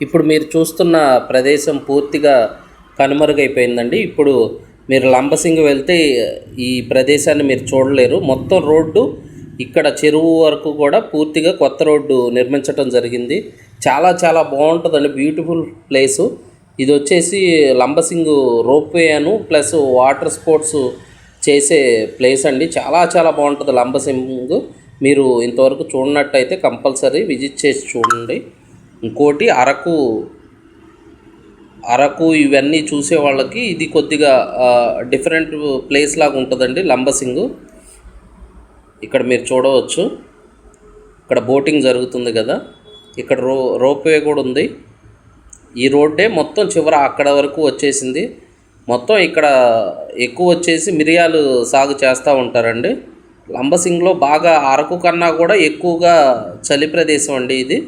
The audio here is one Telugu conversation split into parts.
ఇప్పుడు మీరు చూస్తున్న ప్రదేశం పూర్తిగా కనుమరుగైపోయిందండి. ఇప్పుడు మీరు లంబసింగి వెళ్తే ఈ ప్రదేశాన్ని మీరు చూడలేరు. మొత్తం రోడ్డు ఇక్కడ చెరువు వరకు కూడా పూర్తిగా కొత్త రోడ్డు నిర్మించడం జరిగింది. చాలా చాలా బాగుంటుందండి, బ్యూటిఫుల్ ప్లేసు. ఇది వచ్చేసి లంబసింగు రోప్వే అను ప్లస్ వాటర్ స్పోర్ట్స్ చేసే ప్లేస్ అండి. చాలా చాలా బాగుంటుంది లంబసింగు. మీరు ఇంతవరకు చూడనట్టయితే కంపల్సరీ విజిట్ చేసి చూడండి. ఇంకోటి అరకు ఇవన్నీ చూసే వాళ్ళకి ఇది కొద్దిగా డిఫరెంట్ ప్లేస్ లాగా ఉంటుందండి లంబసింగు. ఇక్కడ మీరు చూడవచ్చు, ఇక్కడ బోటింగ్ జరుగుతుంది కదా, ఇక్కడ రోప్వే కూడా ఉంది. ఈ రోడ్డే మొత్తం చివర అక్కడ వరకు వచ్చేసింది. మొత్తం ఇక్కడ ఎక్కువ వచ్చేసి మిరియాలు సాగు చేస్తూ ఉంటారండి. లంబసింగిలో బాగా అరకు కన్నా కూడా ఎక్కువగా చలి ప్రదేశం అండి ఇది.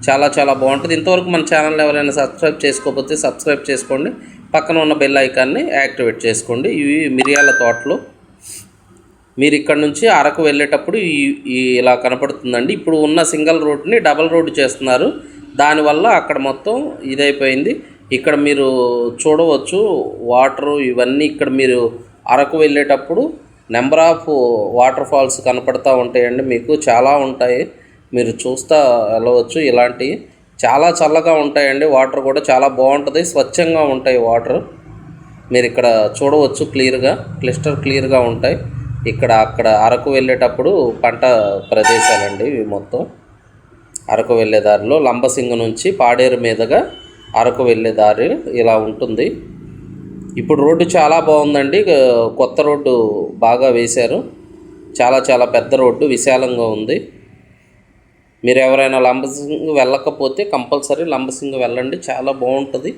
చాలా చాలా బాగుంటుంది. ఇంతవరకు మన ఛానల్ ఎవరైనా సబ్స్క్రైబ్ చేసుకోకపోతే సబ్స్క్రైబ్ చేసుకోండి, పక్కన ఉన్న బెల్ ఐకాన్ని యాక్టివేట్ చేసుకోండి. ఇవి మిరియాల తోటలు. మీరు ఇక్కడ నుంచి అరకు వెళ్ళేటప్పుడు ఇలా కనపడుతుందండి. ఇప్పుడు ఉన్న సింగిల్ రోడ్ని డబల్ రోడ్ చేస్తున్నారు, దానివల్ల అక్కడ మొత్తం ఇదైపోయింది. ఇక్కడ మీరు చూడవచ్చు వాటరు ఇవన్నీ. ఇక్కడ మీరు అరకు వెళ్ళేటప్పుడు నెంబర్ ఆఫ్ వాటర్ ఫాల్స్ కనపడుతూ ఉంటాయండి, మీకు చాలా ఉంటాయి. మీరు చూస్తూ వెళ్ళవచ్చు. ఇలాంటివి చాలా చల్లగా ఉంటాయండి. వాటర్ కూడా చాలా బాగుంటుంది, స్వచ్ఛంగా ఉంటాయి వాటర్. మీరు ఇక్కడ చూడవచ్చు క్లియర్గా, క్లియర్గా ఉంటాయి. అక్కడ అరకు వెళ్ళేటప్పుడు పంట ప్రదేశాలండి ఇవి మొత్తం. అరకు వెళ్ళే దారిలో లంబసింగు నుంచి పాడేరు మీదుగా అరకు వెళ్ళే దారి ఇలా ఉంటుంది. ఇప్పుడు రోడ్డు చాలా బాగుందండి, కొత్త రోడ్డు బాగా వేశారు. చాలా చాలా పెద్ద రోడ్డు, విశాలంగా ఉంది. మీరు ఎవరైనా లంబసింగి వెళ్ళకపోతే కంపల్సరీ లంబసింగి వెళ్ళండి, చాలా బాగుంటుంది.